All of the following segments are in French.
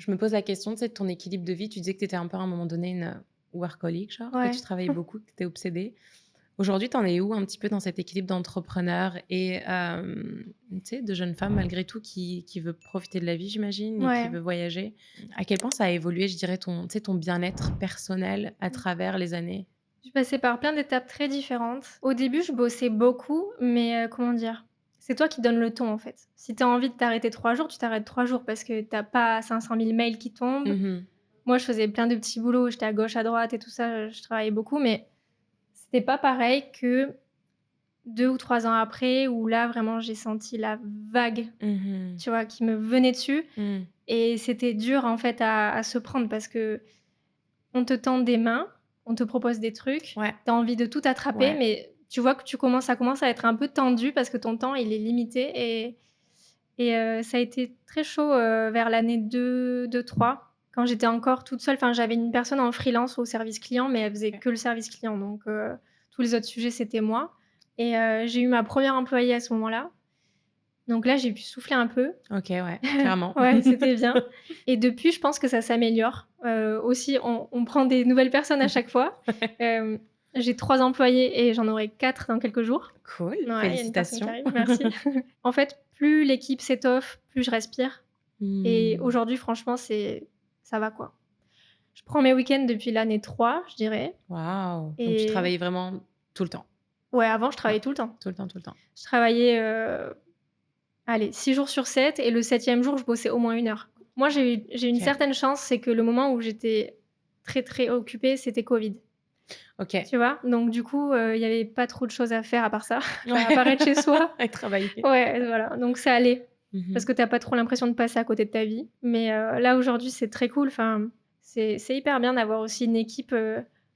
Je me pose la question, tu sais, de ton équilibre de vie. Tu disais que tu étais un peu à un moment donné une workaholic, genre, que tu Ouais. travaillais beaucoup, que tu étais obsédée. Aujourd'hui, tu en es où un petit peu dans cet équilibre d'entrepreneur et tu sais, de jeune femme malgré tout qui veut profiter de la vie, j'imagine, et qui Ouais. veut voyager? À quel point ça a évolué, je dirais, ton, tu sais, ton bien-être personnel à travers les années? Je suis passée par plein d'étapes très différentes. Au début, je bossais beaucoup, mais comment dire? C'est toi qui donnes le ton, en fait. Si tu as envie de t'arrêter 3 jours, tu t'arrêtes 3 jours parce que tu as pas 500 000 mails qui tombent. Mmh. Moi, je faisais plein de petits boulots, j'étais à gauche, à droite et tout ça, je travaillais beaucoup, mais c'était pas pareil que 2 ou 3 ans après où là, vraiment, j'ai senti la vague, Mmh. tu vois, qui me venait dessus Mmh. et c'était dur, en fait, à se prendre parce qu'on te tend des mains, on te propose des trucs, Ouais, tu as envie de tout attraper, ouais. mais tu vois que ça commence à être un peu tendu parce que ton temps, il est limité et ça a été très chaud, vers l'année 2-3 quand j'étais encore toute seule. Enfin, j'avais une personne en freelance au service client, mais elle faisait OK. que le service client, donc tous les autres sujets, c'était moi et j'ai eu ma première employée à ce moment-là. Donc là, j'ai pu souffler un peu. OK, ouais, clairement. Ouais, c'était bien et depuis, je pense que ça s'améliore. Aussi, on prend des nouvelles personnes à chaque fois. Ouais. Hem, j'ai 3 employés et j'en aurai 4 dans quelques jours. Cool, Ouais, il y a une personne qui félicitations. arrive, merci. En fait, plus l'équipe s'étoffe, plus je respire et Mmh. aujourd'hui, franchement, ça va, quoi. Je prends mes week-ends depuis l'année 3, je dirais Waouh! Donc tu et travaillais vraiment tout le temps? ouais, avant, je Ouais, travaillais tout le temps. tout le temps, tout le temps. Je travaillais, allez, 6 jours sur 7 et le 7e jour, je bossais au moins 1 heure. Moi, j'ai une OK. certaine chance, c'est que le moment où j'étais très, très occupée, c'était covid. OK. Tu vois? Donc du coup, il y avait pas trop de choses à faire à part ça, enfin à Ouais. part être chez soi. À travailler. Ouais, voilà, donc ça allait Mmh parce mh. que tu as pas trop l'impression de passer à côté de ta vie. Mais là, aujourd'hui, c'est très cool, enfin, c'est hyper bien d'avoir aussi une équipe,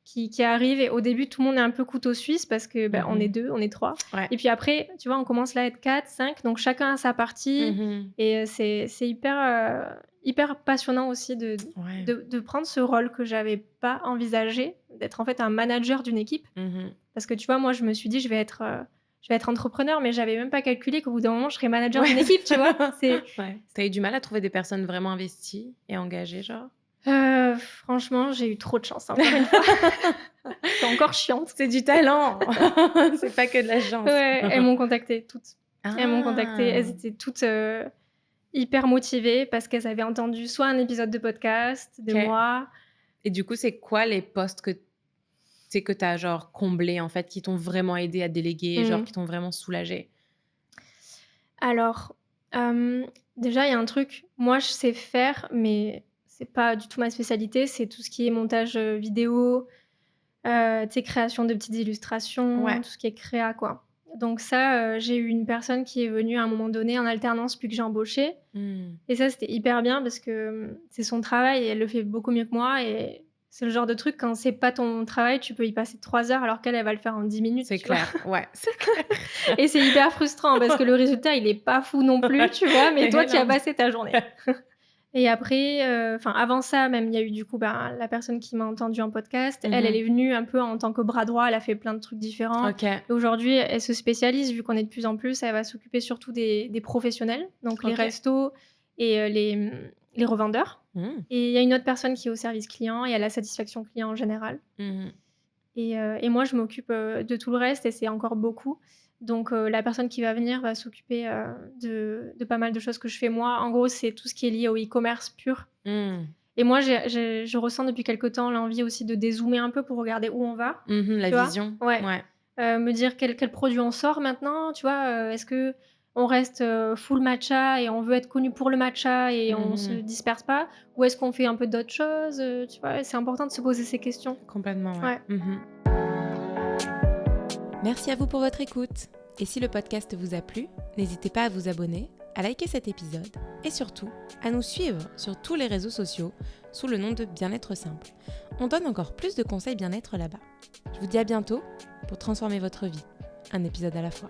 qui arrive et au début, tout le monde est un peu couteau suisse parce que, bah, on est Mmh. 2, on est 3 Ouais. et puis après, tu vois, on commence là à être 4-5 donc chacun a sa partie Mmh. et c'est hyper passionnant aussi Ouais. de prendre ce rôle que j'avais pas envisagé, d'être en fait un manager d'une équipe. Mmh. Parce que tu vois, moi, je me suis dit: je vais être entrepreneur», mais j'avais même pas calculé qu'au bout d'un moment, je serais manager Ouais, d'une équipe, tu vois? ouais. Tu as eu du mal à trouver des personnes vraiment investies et engagées, genre? Franchement, j'ai eu trop de chance, encore une fois. Je suis encore chiante. C'est du talent! C'est pas que de la chance. Ouais, elles m'ont contactée toutes. Elles m'ont contactée, elles Ah! étaient toutes, hyper motivées parce qu'elles avaient entendu soit un épisode de podcast de OK. moi. Et du coup, c'est quoi les postes que tu sais, que tu as genre comblés, en fait, qui t'ont vraiment aidé à déléguer, genre Mmh. qui t'ont vraiment soulagée? Alors, hem, déjà, il y a un truc, moi, je sais faire, mais c'est pas du tout ma spécialité, c'est tout ce qui est montage, vidéo, tu sais, création de petites illustrations, Ouais. tout ce qui est créa, quoi. Donc ça, j'ai eu une personne qui est venue à un moment donné en alternance, puis que j'ai embauchée Mmh. et ça, c'était hyper bien parce que, c'est son travail et elle le fait beaucoup mieux que moi et c'est le genre de truc, quand c'est pas ton travail, tu peux y passer 3 heures alors qu'elle, elle va le faire en 10 minutes, C'est tu vois? clair, ouais, c'est clair. Et c'est hyper frustrant parce que le résultat, il est pas fou non plus, tu vois? Mais toi, Et tu y as non. passé ta journée. Et après, enfin avant ça même, il y a eu du coup, ben, la personne qui m'a entendue en podcast. Mmh Elle mh. est venue un peu en tant que bras droit, elle a fait plein de trucs différents OK. et aujourd'hui, elle se spécialise vu qu'on est de plus en plus, elle va s'occuper surtout des professionnels, donc les OK. restos et les revendeurs Mmh. et il y a une autre personne qui est au service client et à la satisfaction client en général Mmh mh. et moi je m'occupe, de tout le reste et c'est encore beaucoup. Donc la personne qui va venir va s'occuper, de pas mal de choses que je fais moi. En gros, c'est tout ce qui est lié au e-commerce pur. Mmh. Et moi, je ressens depuis quelque temps l'envie aussi de dézoomer un peu pour regarder où on va, Mmh mh, la tu vois? vision, Ouais, ouais. me dire quel produit on sort maintenant, tu vois? Est-ce qu'on reste, full matcha et on veut être connu pour le matcha et on se Mmh mh. disperse pas? Ou est-ce qu'on fait un peu d'autres choses, tu vois? C'est important de se poser ces questions. Complètement, ouais. Ouais. Mmh mh. Merci à vous pour votre écoute. Et si le podcast vous a plu, n'hésitez pas à vous abonner, à liker cet épisode et surtout à nous suivre sur tous les réseaux sociaux sous le nom de Bien-être Simple. On donne encore plus de conseils bien-être là-bas. Je vous dis à bientôt pour transformer votre vie, un épisode à la fois.